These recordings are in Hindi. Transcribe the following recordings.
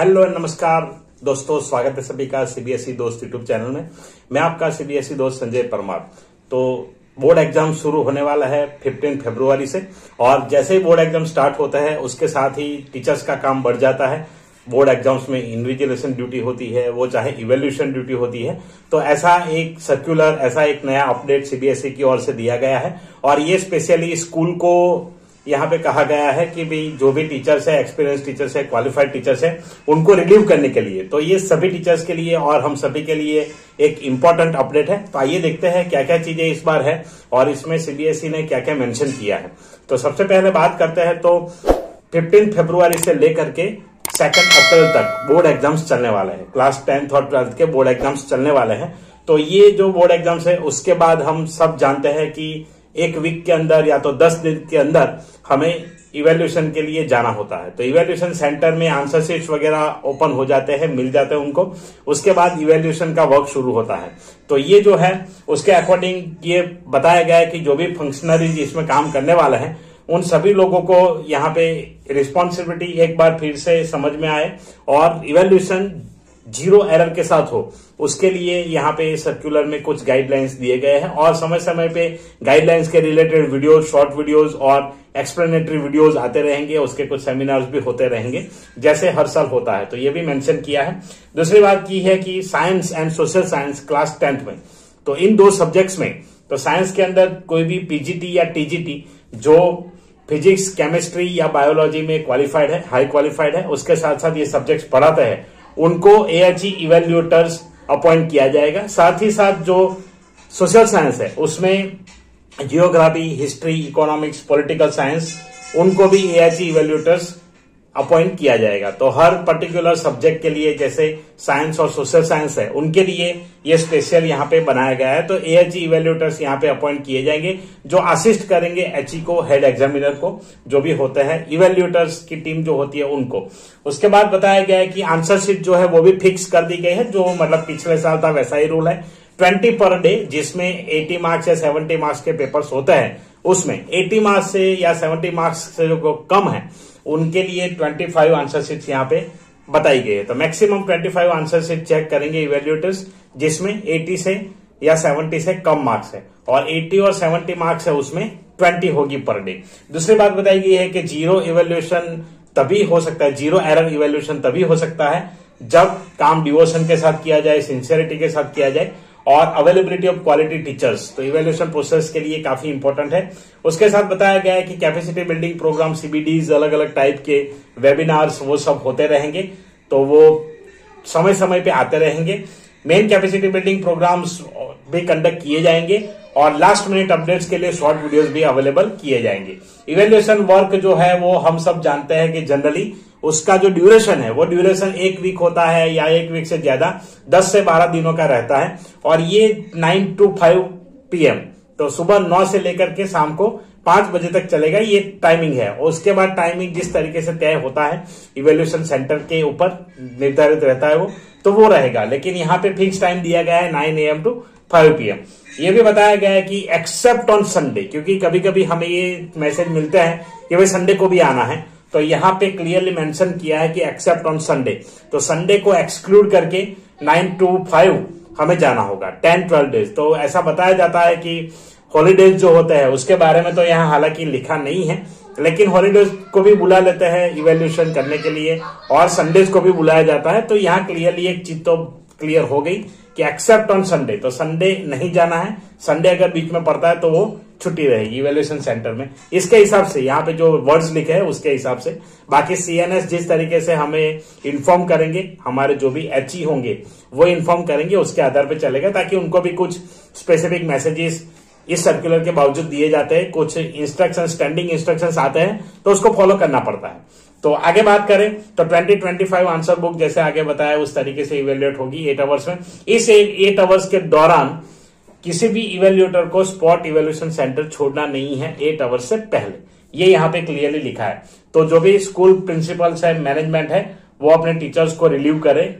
हेलो नमस्कार दोस्तों, स्वागत है सभी का सीबीएसई दोस्त यूट्यूब चैनल में। मैं आपका सीबीएसई दोस्त संजय परमार। तो बोर्ड एग्जाम शुरू होने वाला है 15 फरवरी से, और जैसे ही बोर्ड एग्जाम स्टार्ट होता है उसके साथ ही टीचर्स का काम बढ़ जाता है। बोर्ड एग्जाम्स में इन्विजिलेशन ड्यूटी होती है, वो चाहे इवेल्यूशन ड्यूटी होती है। तो ऐसा एक सर्कुलर, ऐसा एक नया अपडेट सीबीएसई की ओर से दिया गया है, और ये स्पेशली स्कूल को यहाँ पे कहा गया है कि भाई जो भी टीचर्स है, एक्सपीरियंस टीचर्स है, क्वालिफाइड टीचर्स है, उनको रिलीव करने के लिए। तो ये सभी टीचर्स के लिए और हम सभी के लिए एक इम्पोर्टेंट अपडेट है। तो आइए देखते हैं क्या क्या चीजें इस बार है और इसमें सीबीएसई ने क्या क्या मेंशन किया है। तो सबसे पहले बात करते हैं, तो 15 फरवरी से लेकर के 2 अप्रैल तक बोर्ड एग्जाम्स चलने वाले हैं। क्लास 10th और 12th के बोर्ड एग्जाम्स चलने वाले हैं। तो ये जो बोर्ड एग्जाम्स है उसके बाद हम सब जानते हैं कि एक वीक के अंदर या तो 10 दिन के अंदर हमें इवेल्यूशन के लिए जाना होता है। तो इवेल्यूशन सेंटर में आंसर शीट्स वगैरह ओपन हो जाते हैं, मिल जाते हैं उनको। उसके बाद इवेल्यूशन का वर्क शुरू होता है। तो ये जो है उसके अकॉर्डिंग ये बताया गया है कि जो भी फंक्शनरीज इसमें काम करने वाले हैं उन सभी लोगों को यहाँ पे रिस्पॉन्सिबिलिटी एक बार फिर से समझ में आए और इवेल्यूशन 0 एरर के साथ हो, उसके लिए यहाँ पे सर्कुलर में कुछ गाइडलाइंस दिए गए हैं। और समय समय पे गाइडलाइंस के रिलेटेड वीडियोस, शॉर्ट वीडियोस और एक्सप्लेनेटरी वीडियोस आते रहेंगे। उसके कुछ सेमिनार्स भी होते रहेंगे जैसे हर साल होता है। तो ये भी मेंशन किया है। दूसरी बात की है कि science and social science class 10th में, तो इन दो सब्जेक्ट्स में, तो साइंस के अंदर कोई भी पीजीटी या टीजीटी जो फिजिक्स, केमिस्ट्री या बायोलॉजी में क्वालिफाइड है, हाई क्वालिफाइड है, उसके साथ साथ ये सब्जेक्ट्स पढ़ाते हैं, उनको एएचई इवेल्यूएटर्स अपॉइंट किया जाएगा। साथ ही साथ जो सोशल साइंस है उसमें geography, history, economics, political science, उनको भी एएचई इवेल्यूएटर्स अपॉइंट किया जाएगा। तो हर पर्टिकुलर सब्जेक्ट के लिए, जैसे साइंस और सोशल साइंस है, उनके लिए ये स्पेशल यहाँ पे बनाया गया है। तो एएचई इवेल्यूएटर्स यहाँ पे अपॉइंट किए जाएंगे जो असिस्ट करेंगे एचई को, हेड एग्जामिनर को, जो भी होते हैं इवेल्यूएटर्स की टीम जो होती है उनको। उसके बाद बताया गया है कि आंसर शीट जो है वो भी फिक्स कर दी गई है, जो मतलब पिछले साल था वैसा ही रूल है। 20 पर डे, जिसमें 80 मार्क्स या 70 मार्क्स के पेपर्स होते हैं, उसमें 80 मार्क्स से या 70 मार्क्स से जो कम है उनके लिए 25 आंसर शीट्स यहाँ पे बताई गई है। तो मैक्सिमम 25 आंसर शीट चेक करेंगे इवेल्यूएटर्स, जिसमें 80 से या 70 से कम मार्क्स है, और 80 और 70 मार्क्स है उसमें 20 होगी पर डे। दूसरी बात बताई गई है कि 0 इवेल्यूएशन तभी हो सकता है, 0 एरर इवेल्यूएशन तभी हो सकता है जब काम डिवोशन के साथ किया जाए, सिंसियरिटी के साथ किया जाए, और अवेलेबिलिटी ऑफ क्वालिटी टीचर्स। तो इवेल्यूएशन प्रोसेस के लिए काफी इंपॉर्टेंट है। उसके साथ बताया गया है कि कैपेसिटी बिल्डिंग प्रोग्राम, सीबीडीज, अलग अलग टाइप के वेबिनार्स, वो सब होते रहेंगे। तो वो समय समय पे आते रहेंगे। मेन कैपेसिटी बिल्डिंग प्रोग्राम्स भी कंडक्ट किए जाएंगे, और लास्ट मिनट अपडेट्स के लिए शॉर्ट वीडियोस भी अवेलेबल किए जाएंगे। इवेल्यूएशन वर्क जो है वो हम सब जानते हैं कि जनरली उसका जो ड्यूरेशन है वो ड्यूरेशन 1 वीक होता है, या 1 वीक से ज्यादा 10 से 12 दिनों का रहता है। और ये 9 to 5 PM, तो सुबह 9 से लेकर के शाम को 5 बजे तक चलेगा, ये टाइमिंग है। और उसके बाद टाइमिंग जिस तरीके से तय होता है इवेल्यूएशन सेंटर के ऊपर निर्धारित रहता है वो रहेगा। लेकिन यहाँ पे फिक्स टाइम दिया गया है 9 AM to 5 PM। ये भी बताया गया है कि एक्सेप्ट ऑन संडे, क्योंकि कभी कभी हमें ये मैसेज मिलते हैं कि भाई संडे को भी आना है। तो यहाँ पे क्लियरली मेंशन किया है कि एक्सेप्ट ऑन संडे, तो संडे को एक्सक्लूड करके 9 to 5 हमें जाना होगा, 10-12 डेज। तो ऐसा बताया जाता है कि हॉलीडेज जो होते हैं उसके बारे में तो यहाँ हालांकि लिखा नहीं है, लेकिन हॉलीडेज को भी बुला लेते हैं इवेल्यूएशन करने के लिए, और संडेज को भी बुलाया जाता है। तो यहाँ क्लियरली एक चीज तो क्लियर हो गई कि एक्सेप्ट ऑन संडे, तो संडे नहीं जाना है। संडे अगर बीच में पड़ता है तो वो छुट्टी रहेगी इवेल्यूएशन सेंटर में। इसके हिसाब से यहाँ पे जो वर्ड्स लिखे हैं उसके हिसाब से। बाकी सीएनएस जिस तरीके से हमें इन्फॉर्म करेंगे, हमारे जो भी एचई होंगे वो इन्फॉर्म करेंगे, उसके आधार पे चलेगा, ताकि उनको भी कुछ स्पेसिफिक मैसेजेस इस सर्कुलर के बावजूद दिए जाते हैं। कुछ इंस्ट्रक्शन, स्टैंडिंग इंस्ट्रक्शंस आते हैं, तो उसको फॉलो करना पड़ता है। तो आगे बात करें तो 2025 आंसर बुक जैसे आगे बताया उस तरीके से इवेल्यूएट होगी 8 आवर्स में। इस 8 आवर्स के दौरान किसी भी इवेल्यूएटर को स्पॉट इवेल्यूएशन सेंटर छोड़ना नहीं है 8 आवर्स से पहले, ये यहाँ पे क्लियरली लिखा है। तो जो भी स्कूल प्रिंसिपल्स है, मैनेजमेंट है, वो अपने टीचर्स को रिलीव करे।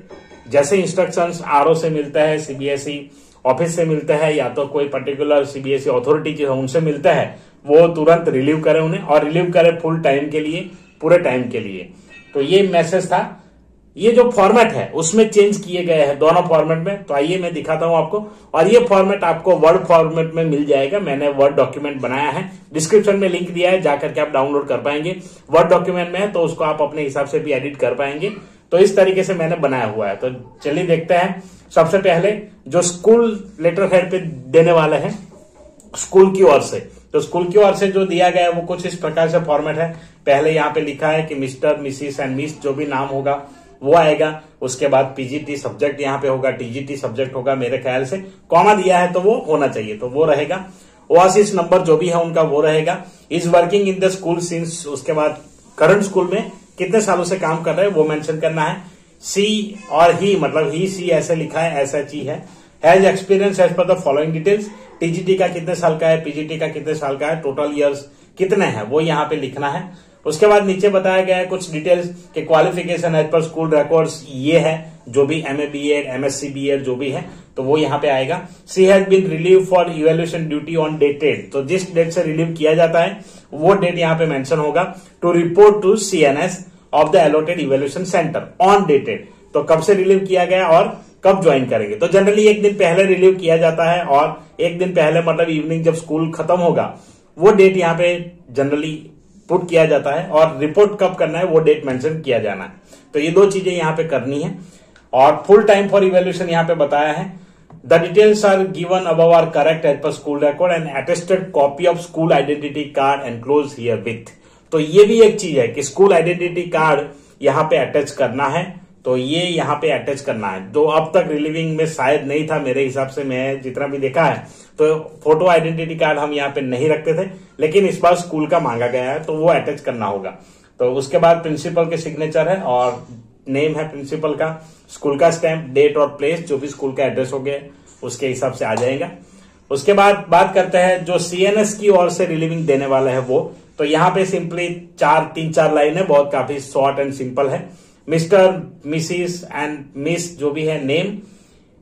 जैसे इंस्ट्रक्शंस आरओ से मिलता है, सीबीएसई ऑफिस से मिलता है, या तो कोई पर्टिकुलर सीबीएसई अथॉरिटी जो है उनसे मिलता है, वो तुरंत रिलीव करे उन्हें, और रिलीव करे फुल टाइम के लिए, पूरे टाइम के लिए। तो ये मैसेज था। ये जो फॉर्मेट है उसमें चेंज किए गए हैं दोनों फॉर्मेट में। तो आइए मैं दिखाता हूं आपको। और ये फॉर्मेट आपको वर्ड फॉर्मेट में मिल जाएगा। मैंने वर्ड डॉक्यूमेंट बनाया है, डिस्क्रिप्शन में लिंक दिया है, जाकर के आप डाउनलोड कर पाएंगे। वर्ड डॉक्यूमेंट में है तो उसको आप अपने हिसाब से भी एडिट कर पाएंगे। तो इस तरीके से मैंने बनाया हुआ है। तो चलिए देखते हैं। सबसे पहले जो स्कूल लेटर हेड पे देने वाले हैं स्कूल की ओर से, तो स्कूल की ओर से जो दिया गया है वो कुछ इस प्रकार से फॉर्मेट है। पहले यहाँ पे लिखा है कि मिस्टर, मिसिस एंड मिस जो भी नाम होगा वो आएगा। उसके बाद पीजीटी सब्जेक्ट यहाँ पे होगा, टीजीटी सब्जेक्ट होगा मेरे ख्याल से। कॉमा दिया है तो वो होना चाहिए, तो वो रहेगा। ओआसिस नंबर जो भी है उनका वो रहेगा। Is working in the school since, उसके बाद करंट स्कूल में कितने सालों से काम कर रहे हैं वो मेंशन करना है। सी और ही, मतलब ही सी ऐसे लिखा है, ऐसा ची है। Has experience as per the following details, TGT का कितने साल का है, पीजीटी का कितने साल का है, टोटल इयर्स कितने हैं वो यहाँ पे लिखना है। उसके बाद नीचे बताया गया है कुछ डिटेल्स के qualification as per school records ये है, जो भी एमए बीएड, एमएससी बीएड जो भी है तो वो यहाँ पे आएगा। She has been relieve for evaluation duty on dated, तो जिस डेट से रिलीव किया जाता है वो डेट यहाँ पे मेंशन होगा। To report to CNS of the allotted evaluation centre on dated, तो कब से रिलीव किया गया और कब ज्वाइन करेंगे। तो जनरली एक दिन पहले रिलीव किया जाता है और एक दिन पहले मतलब इवनिंग जब स्कूल खत्म होगा वो डेट यहाँ पे जनरली पुट किया जाता है। और रिपोर्ट कब करना है वो डेट मेंशन किया जाना है। तो ये दो चीजें यहाँ पे करनी है। और फुल टाइम फॉर इवैल्यूएशन यहाँ पे बताया है। The details are given above are correct as per school record and attested copy of school identity card enclose herewith. तो ये भी एक चीज है कि स्कूल आइडेंटिटी कार्ड यहाँ पे अटैच करना है। तो ये यहाँ पे अटैच करना है, जो अब तक रिलीविंग में शायद नहीं था मेरे हिसाब से, मैं जितना भी देखा है तो फोटो आइडेंटिटी कार्ड हम यहाँ पे नहीं रखते थे, लेकिन इस बार स्कूल का मांगा गया है तो वो अटैच करना होगा। तो उसके बाद प्रिंसिपल के सिग्नेचर है और नेम है प्रिंसिपल का, स्कूल का स्टैंप, डेट और प्लेस जो भी स्कूल का एड्रेस हो गया उसके हिसाब से आ जाएगा। उसके बाद बात करते हैं जो सीएनएस की ओर से रिलीविंग देने वाला है वो। तो यहाँ पे सिंपली 3-4 लाइन है, बहुत काफी शॉर्ट एंड सिंपल है। मिस्टर, मिसिस एंड मिस जो भी है नेम,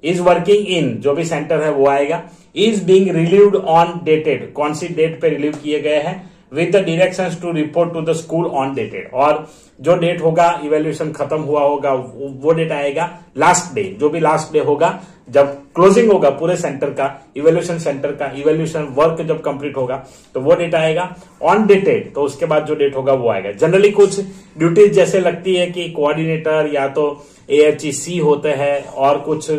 इज वर्किंग इन जो भी सेंटर है वो आएगा। Is being relieved on dated, कौन सी डेट पे रिलीव किए गए हैं, with the directions to report to the school on dated, और जो डेट होगा इवैल्यूएशन खत्म हुआ होगा वो डेट आएगा लास्ट डे, जो भी लास्ट डे होगा जब क्लोजिंग होगा पूरे सेंटर का, इवैल्यूएशन सेंटर का इवैल्यूएशन वर्क जब कंप्लीट होगा तो वो डेट आएगा ऑन डेटेड। तो उसके बाद जो डेट होगा वो आएगा। जनरली कुछ ड्यूटीज जैसे लगती है कि कोऑर्डिनेटर या तो AHEC होते हैं और कुछ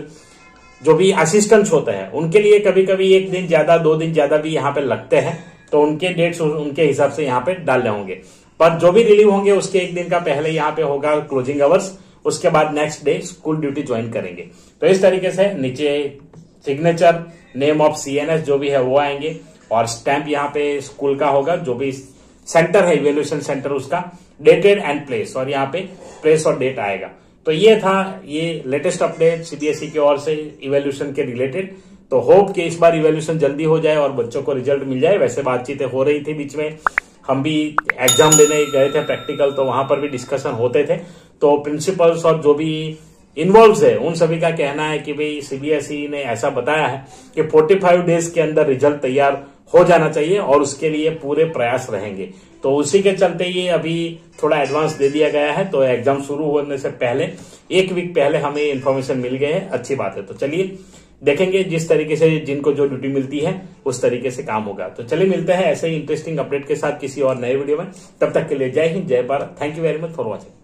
जो भी असिस्टेंट्स होते हैं उनके लिए कभी कभी 1 दिन ज्यादा 2 दिन ज्यादा भी यहाँ पे लगते हैं, तो उनके डेट्स उनके हिसाब से यहाँ पे डालने होंगे। पर जो भी रिलीव होंगे उसके 1 दिन का पहले यहाँ पे होगा क्लोजिंग आवर्स, उसके बाद next day school duty join करेंगे। तो इस तरीके से नीचे सिग्नेचर, नेम ऑफ सीएनएस जो भी है वो आएंगे और स्टैंप यहाँ पे स्कूल का होगा, जो भी सेंटर है इवैल्यूएशन सेंटर उसका, डेटेड एंड प्लेस, और यहाँ पे प्लेस और डेट आएगा। तो ये था ये लेटेस्ट अपडेट सीबीएसई की ओर से इवैल्यूएशन के रिलेटेड। तो होप कि इस बार इवैल्यूएशन जल्दी हो जाए और बच्चों को रिजल्ट मिल जाए। वैसे बातचीतें हो रही थी बीच में, हम भी एग्जाम देने गए थे प्रैक्टिकल, तो वहां पर भी डिस्कशन होते थे। तो प्रिंसिपल्स और जो भी इन्वॉल्व है उन सभी का कहना है कि भाई सीबीएसई ने ऐसा बताया है कि 45 डेज के अंदर रिजल्ट तैयार हो जाना चाहिए और उसके लिए पूरे प्रयास रहेंगे। तो उसी के चलते ये अभी थोड़ा एडवांस दे दिया गया है। तो एग्जाम शुरू होने से पहले 1 वीक पहले हमें इन्फॉर्मेशन मिल गए है, अच्छी बात है। तो चलिए देखेंगे जिस तरीके से जिनको जो ड्यूटी मिलती है उस तरीके से काम होगा। तो चलिए मिलते हैं ऐसे ही इंटरेस्टिंग अपडेट के साथ किसी और नए वीडियो में। तब तक के लिए जय हिंद, जय Bharat. Thank you very much for watching.